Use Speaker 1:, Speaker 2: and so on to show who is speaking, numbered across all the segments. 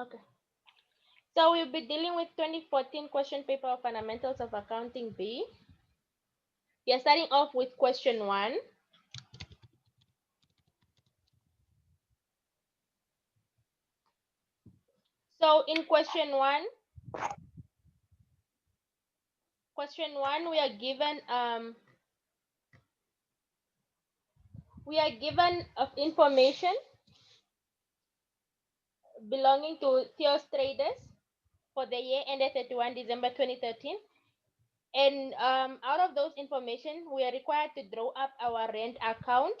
Speaker 1: Okay. So we'll be dealing with 2014 question paper of Fundamentals of Accounting B. We are starting off with question 1. So in question 1, we are given of information belonging to Theos Traders for the year ended 31 December 2013. And out of those information, we are required to draw up our rent account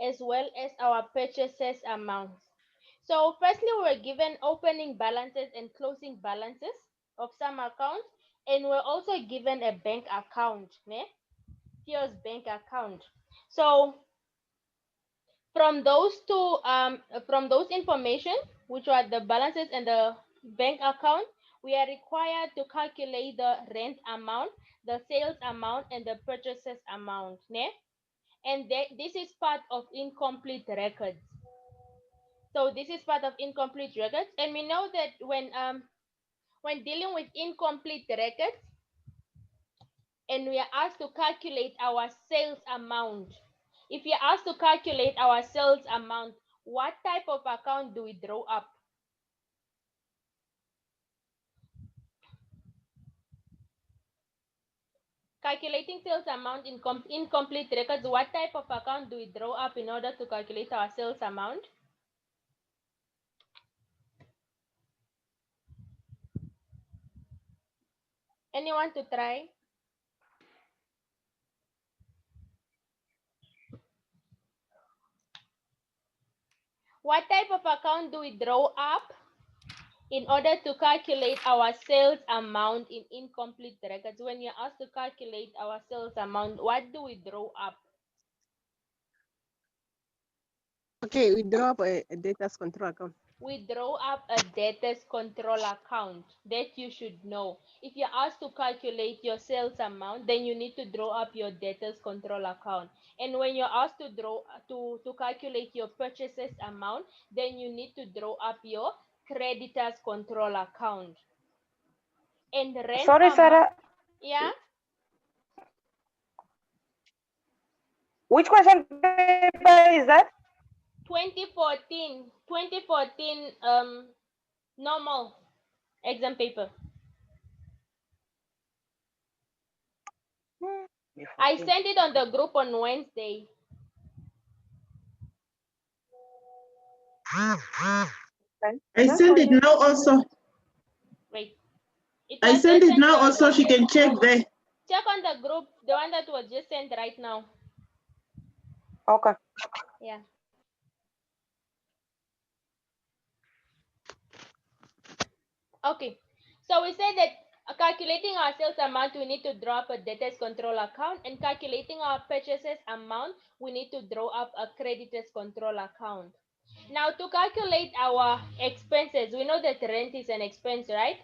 Speaker 1: as well as our purchases amounts. So firstly, we were given opening balances and closing balances of some accounts, and we're also given a bank account, Theos bank account. So from those information, which are the balances and the bank account, we are required to calculate the rent amount, the sales amount, and the purchases amount, and this is part of incomplete records. So this is part of incomplete records, and we know that when dealing with incomplete records, and we are asked to calculate our sales amount. If you're asked to calculate our sales amount, what type of account do we draw up? Calculating sales amount in incomplete records, what type of account do we draw up in order to calculate our sales amount? Anyone to try? What type of account do we draw up in order to calculate our sales amount in incomplete records? When you're asked to calculate our sales amount, what do we draw up?
Speaker 2: Okay, we draw up a debtors control account.
Speaker 1: We draw up a debtors control account that you should know. If you're asked to calculate your sales amount, then you need to draw up your debtors control account. And when you're asked to calculate your purchases amount, then you need to draw up your creditors control account. And rent
Speaker 3: Sorry,
Speaker 1: amount,
Speaker 3: Sarah.
Speaker 1: yeah.
Speaker 3: Which question paper is that?
Speaker 1: 2014 normal exam paper. I sent it on the group on Wednesday.
Speaker 4: I send it now also.
Speaker 1: Wait.
Speaker 4: I send it now also. She can check there.
Speaker 1: Check on the group, the one that was just sent right now.
Speaker 3: Okay.
Speaker 1: Yeah. Okay. So we said that calculating our sales amount, we need to draw up a debtors control account, and calculating our purchases amount, we need to draw up a creditors control account. Now to calculate our expenses, we know that rent is an expense, right?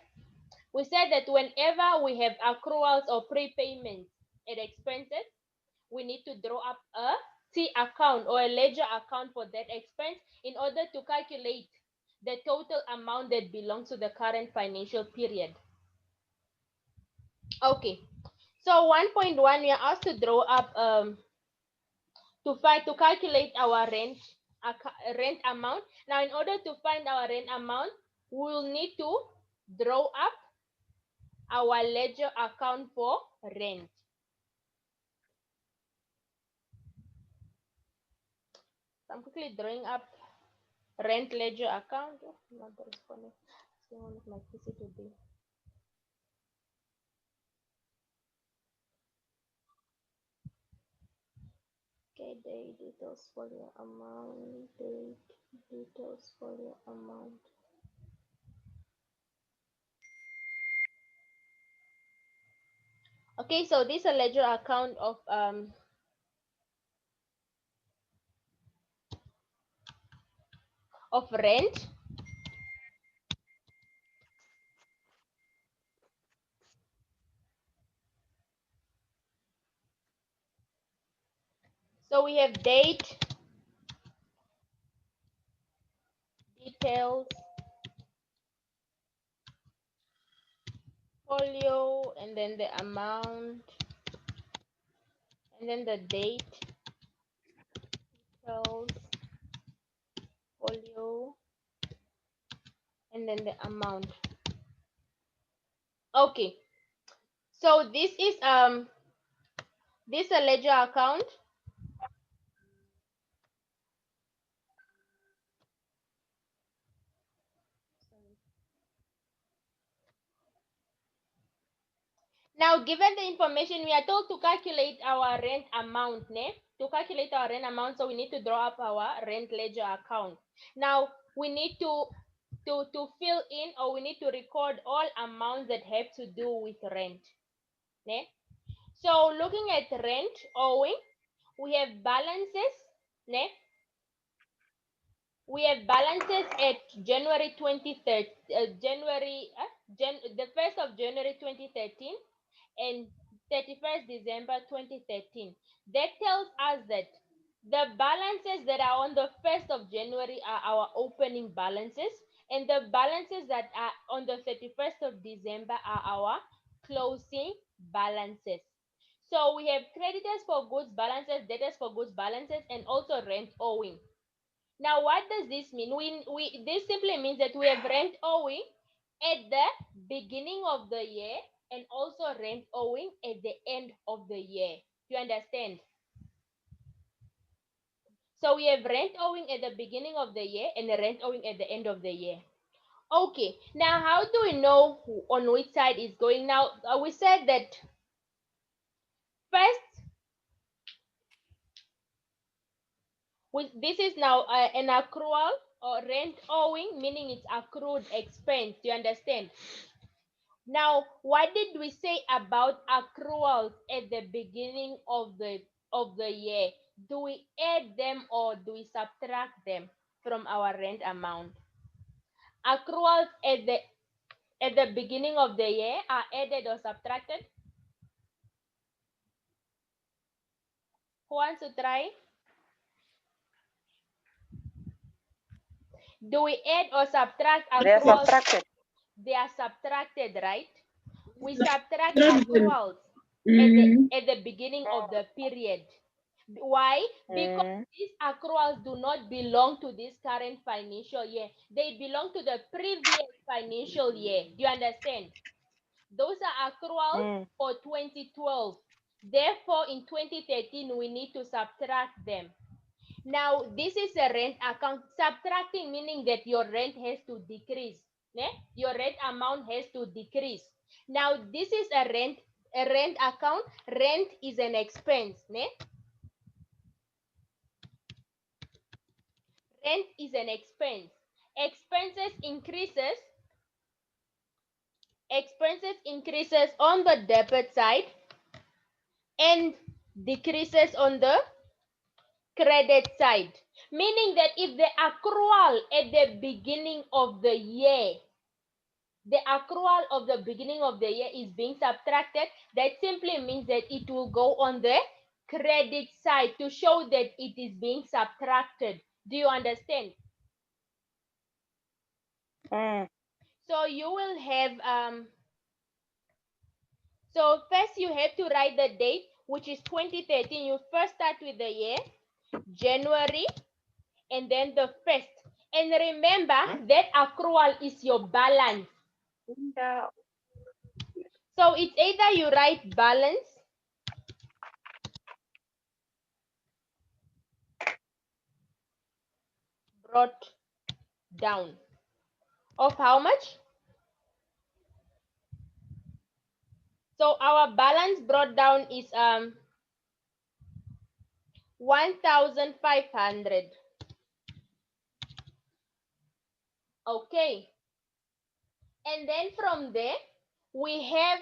Speaker 1: We said that whenever we have accruals or prepayments at expenses, we need to draw up a T account or a ledger account for that expense in order to calculate the total amount that belongs to the current financial period. Okay, so 1.1, we are asked to draw up to calculate our rent amount. Now, in order to find our rent amount, we will need to draw up our ledger account for rent. So I'm quickly drawing up rent ledger account. Oh, not responding. One of my PC today. Okay, date details for your amount, date details for your amount. Okay, so this is a ledger account of rent. So we have date, details, folio, and then the amount, and then the date, details, folio, and then the amount. Okay, so this is a ledger account. Now, given the information, we are told to calculate our rent amount, ne? To calculate our rent amount, so we need to draw up our rent ledger account. Now, we need to fill in, or we need to record all amounts that have to do with rent, ne? So, looking at rent owing, we have balances, ne? We have balances at January 23rd, the 1st of January 2013 and 31st December 2013. That tells us that the balances that are on the 1st of January are our opening balances, and the balances that are on the 31st of December are our closing balances. So we have creditors for goods balances, debtors for goods balances, and also rent owing. Now, what does this mean? This simply means that we have rent owing at the beginning of the year and also rent owing at the end of the year. Do you understand? So we have rent owing at the beginning of the year and the rent owing at the end of the year. Okay, now how do we know on which side is going? Now, we said that first, this is now an accrual or rent owing, meaning it's accrued expense. Do you understand? Now, what did we say about accruals at the beginning of the year? Do we add them or do we subtract them from our rent amount? Accruals at the beginning of the year are added or subtracted? Who wants to try? Do we add or subtract
Speaker 3: They are
Speaker 1: accruals?
Speaker 3: subtracted.
Speaker 1: They are subtracted, right? We subtract
Speaker 4: Subtract them.
Speaker 1: accruals
Speaker 4: Mm.
Speaker 1: at the beginning of the period. Why? Because these accruals do not belong to this current financial year. They belong to the previous financial year. Do you understand? Those are accruals for 2012. Therefore, in 2013, we need to subtract them. Now, this is a rent account. Subtracting meaning that your rent has to decrease. Ne? Your rent amount has to decrease. Now, this is a rent account. Rent is an expense. Ne? Rent is an expense. Expenses increases on the debit side and decreases on the credit side. Meaning that if the accrual at the beginning of the year, the accrual of the beginning of the year is being subtracted, that simply means that it will go on the credit side to show that it is being subtracted. Do you understand? So you will have so first you have to write the date, which is 2013. You first start with the year, January, and then the first. And remember that accrual is your balance. So it's either you write balance brought down of how much? So our balance brought down is 1,500. Okay. And then from there, we have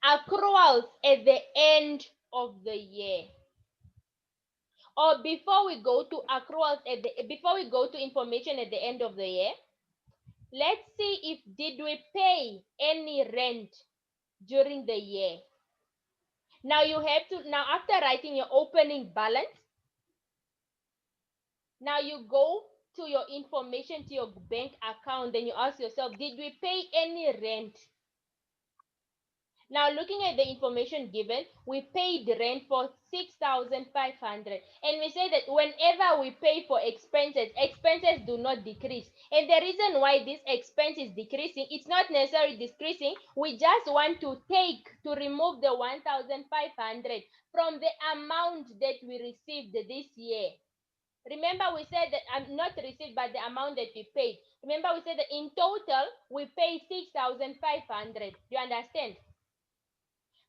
Speaker 1: accruals at the end of the year. Or before we go to accruals before we go to information at the end of the year, let's see if did we pay any rent during the year. Now you have to, now after writing your opening balance, now you go to your information, to your bank account, then you ask yourself, did we pay any rent? Now, looking at the information given, we paid rent for 6,500. And we say that whenever we pay for expenses, expenses do not decrease. And the reason why this expense is decreasing, it's not necessarily decreasing. We just want to remove the 1,500 from the amount that we received this year. Remember, we said that not received, but the amount that we paid. Remember, we said that in total, we paid 6,500. Do you understand?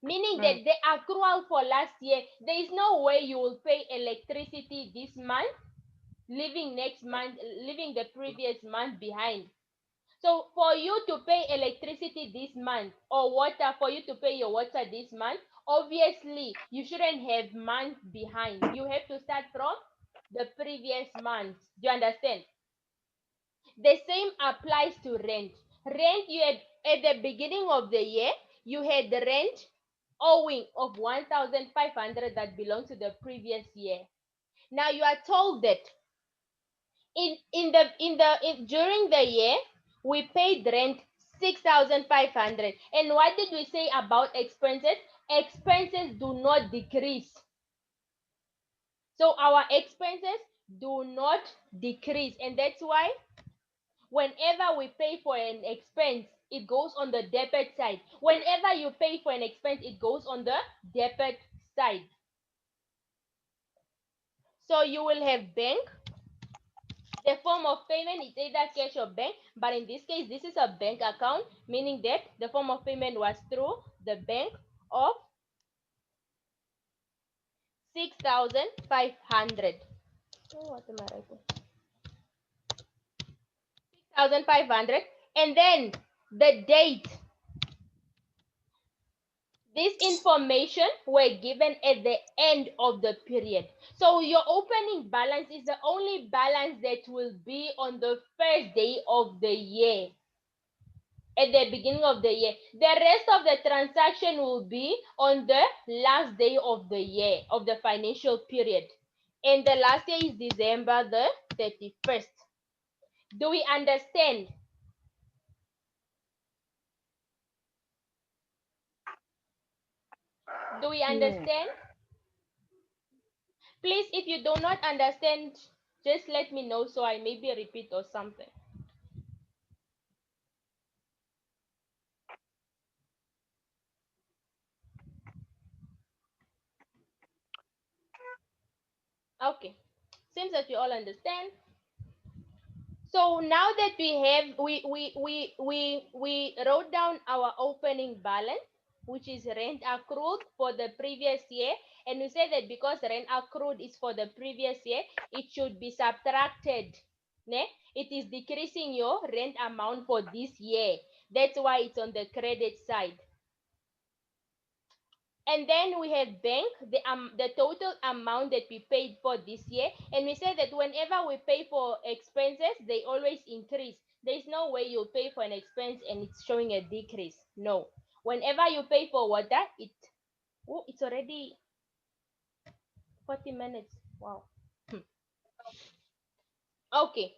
Speaker 1: Meaning that the accrual for last year, there is no way you will pay electricity this month, leaving next month, leaving the previous month behind. So for you to pay electricity this month, or water, for you to pay your water this month, obviously you shouldn't have months behind. You have to start from the previous month. Do you understand? The same applies to rent. Rent, you had at the beginning of the year, you had the rent owing of 1,500 that belongs to the previous year. Now you are told that during the year we paid rent 6,500. And what did we say about expenses? Expenses do not decrease. So our expenses do not decrease, and that's why whenever we pay for an expense, it goes on the debit side. Whenever you pay for an expense, it goes on the debit side. So you will have bank. The form of payment is either cash or bank, but in this case, this is a bank account, meaning that the form of payment was through the bank of 6,500. Oh, what am I writing? 6,500, and then the date. This information were given at the end of the period. So your opening balance is the only balance that will be on the first day of the year, at the beginning of the year. The rest of the transaction will be on the last day of the year, of the financial period. And the last day is December the 31st. Do we understand? Do we understand? Please, if you do not understand, just let me know so I maybe repeat or something. Okay, seems that you all understand. So now that we have, we wrote down our opening balance, which is rent accrued for the previous year, and we say that because rent accrued is for the previous year, it should be subtracted. Ne? It is decreasing your rent amount for this year. That's why it's on the credit side. And then we have bank, the total amount that we paid for this year. And we say that whenever we pay for expenses, they always increase. There is no way you pay for an expense and it's showing a decrease. No. Whenever you pay for water, it's already 40 minutes. Wow. Okay.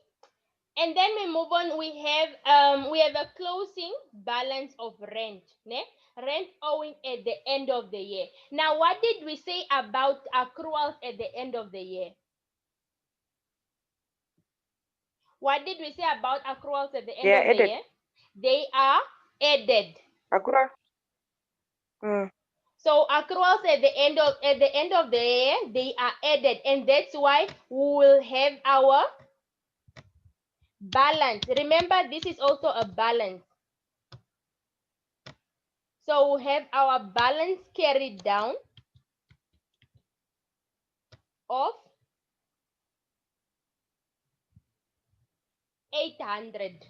Speaker 1: And then we move on. We have a closing balance of rent. Ne? Rent owing at the end of the year. Now, what did we say about accruals at the end of the year? What did we say about accruals at the end of the year? They are added.
Speaker 3: Accrual.
Speaker 1: So accruals at the end of the year, they are added, and that's why we will have our balance. Remember, this is also a balance. So we have our balance carried down of 800.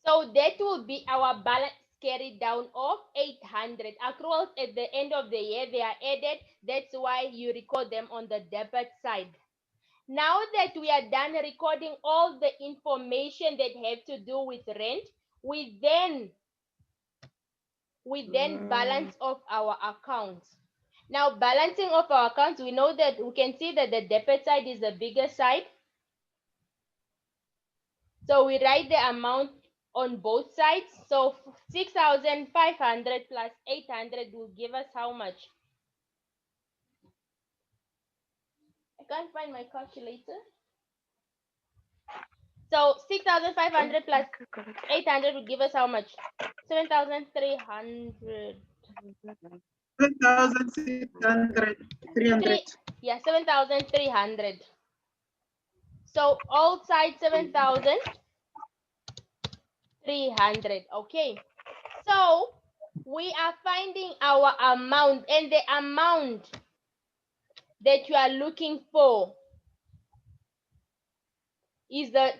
Speaker 1: So that will be our balance carried down of 800. Accruals at the end of the year, they are added. That's why you record them on the debit side. Now that we are done recording all the information that have to do with rent, we then balance off our accounts. Now, balancing of our accounts, we know that we can see that the debit side is the bigger side. So we write the amount on both sides. So 6,500 plus 800 will give us how much? I can't find my calculator. So 6,500 plus 800 will give us how much? 7,300.
Speaker 4: 7,600, 300.
Speaker 1: Yeah, 7,300. So all sides 7,300. Okay. So we are finding our amount, and the amount that you are looking for is the.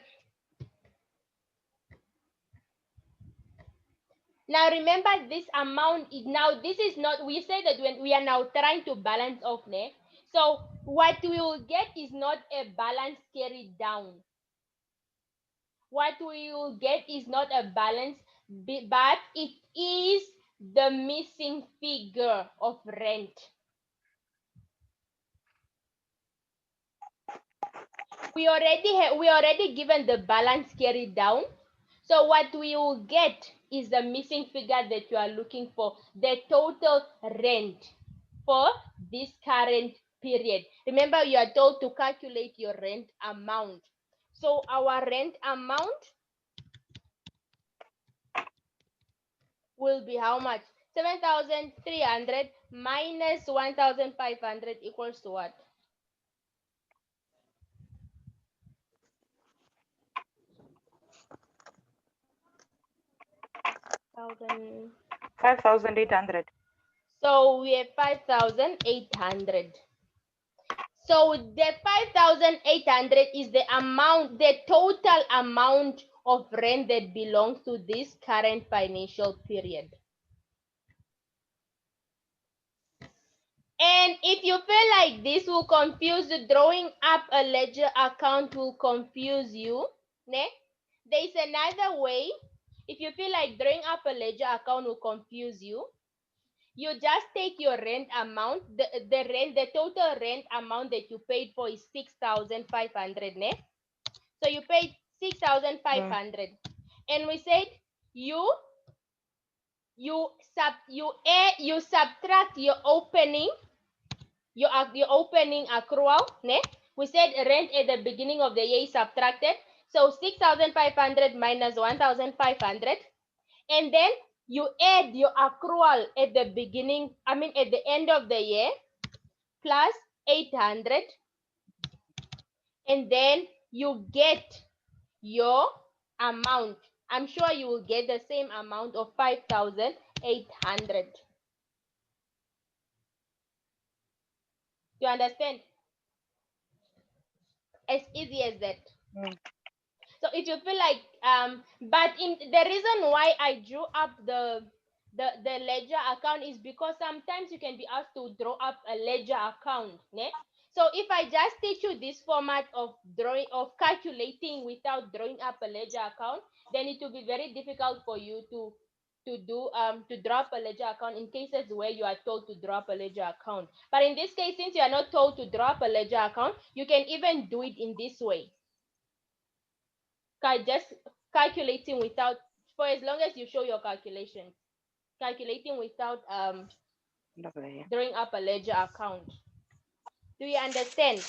Speaker 1: Now remember, this amount is now, this is not, we say that when we are now trying to balance off, ne? So what we will get is not a balance carried down. What we will get is not a balance, but it is the missing figure of rent. We already given the balance carried down. So what we will get is the missing figure that you are looking for, the total rent for this current period. Remember, you are told to calculate your rent amount. So our rent amount will be how much? 7,300 minus 1,500 equals to what?
Speaker 3: 5,800.
Speaker 1: So we have 5,800. So the 5,800 is the amount, the total amount of rent that belongs to this current financial period. And if you feel like this will confuse you, drawing up a ledger account will confuse you, ne? There is another way. If you feel like drawing up a ledger account will confuse you, you just take your rent amount, the total rent amount that you paid for is 6,500, ne? So you paid 6,500, and we said you subtract your opening accrual, ne? We said rent at the beginning of the year is subtracted. So 6,500 minus 1,500, and then you add your accrual at the beginning, at the end of the year, plus 800, and then you get your amount. I'm sure you will get the same amount of 5,800. You understand? As easy as that. So if you feel like but in the reason why I drew up the ledger account is because sometimes you can be asked to draw up a ledger account, ne? So if I just teach you this format of calculating without drawing up a ledger account, then it will be very difficult for you to draw up a ledger account in cases where you are told to draw up a ledger account. But in this case, since you are not told to draw up a ledger account, you can even do it in this way. Just calculating without, for as long as you show your calculations, calculating without drawing up a ledger account. Do you understand?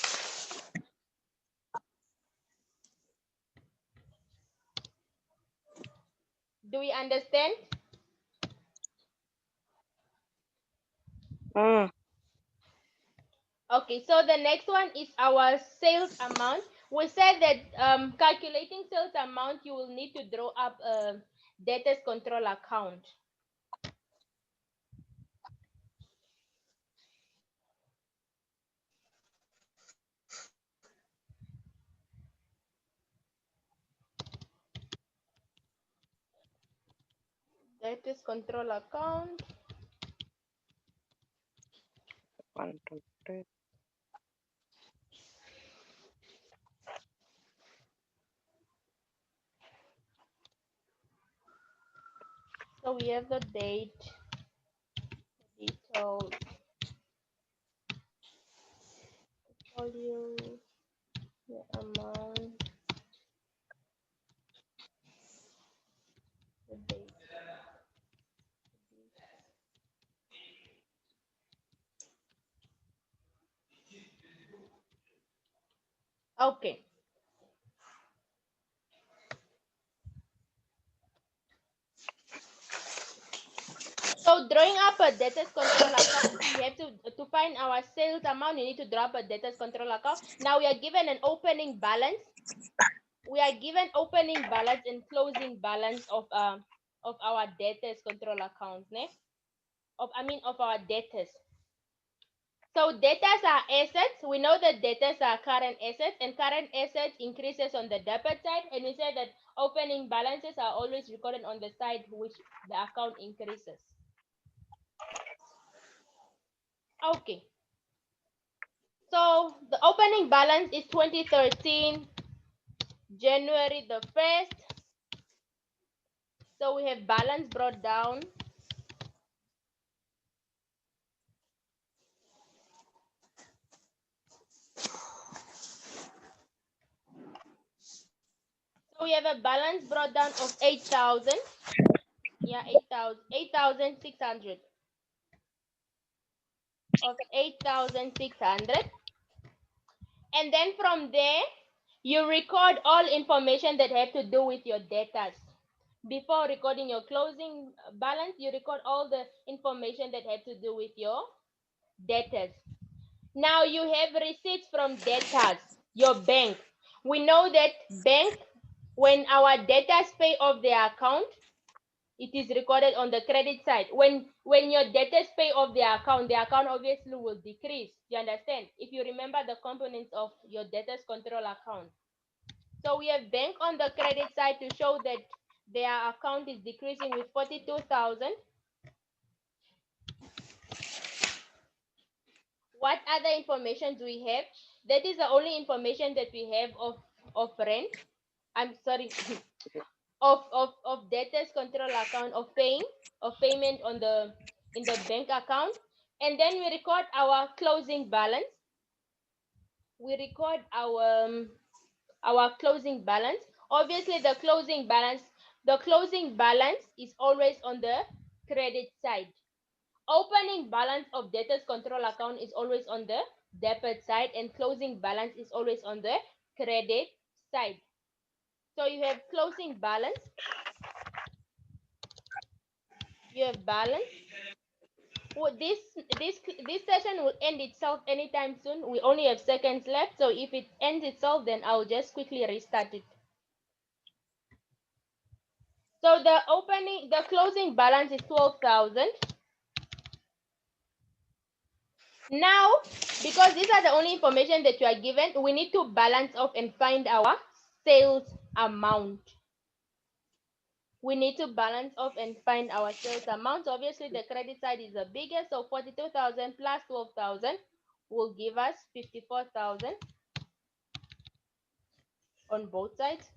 Speaker 1: Do we understand? Okay, so the next one is our sales amount. We said that calculating sales amount, you will need to draw up a debtors control account. Debtors control account.
Speaker 3: 1, 2, 3.
Speaker 1: So we have the date, details, volume, the amount. Okay. So drawing up a debtors control account, we have to find our sales amount. You need to draw up a debtors control account. Now we are given an opening balance. We are given opening balance and closing balance of our debtors control account, ne? Of our debtors. So debtors are assets. We know that debtors are current assets, and current assets increases on the debit side. And we said that opening balances are always recorded on the side which the account increases. Okay. So the opening balance is 2013, January the 1st. So we have balance brought down. So we have a balance brought down of 8,000. Yeah, 8,600. Of 8,600. And then from there, you record all information that have to do with your debtors. Before recording your closing balance, you record all the information that have to do with your debtors. Now you have receipts from debtors, your bank. We know that bank, when our debtors pay off their account, it is recorded on the credit side. When your debtors pay off the account obviously will decrease. You understand? If you remember the components of your debtors control account. So we have bank on the credit side to show that their account is decreasing with 42,000. What other information do we have? That is the only information that we have of rent. I'm sorry, of debtors control account, of payment on the in the bank account. And then we record our closing balance. We record our closing balance. Obviously the closing balance is always on the credit side. Opening balance of debtors control account is always on the debit side, and closing balance is always on the credit side. So you have closing balance, you have balance. Well, this session will end itself anytime soon. We only have seconds left, so if it ends itself, then I'll just quickly restart it. So the closing balance is 12,000. Now, because these are the only information that you are given, we need to balance off and find our sales amount. We need to balance off and find our sales amount. So obviously the credit side is the biggest, so 42,000 plus 12,000 will give us 54,000 on both sides.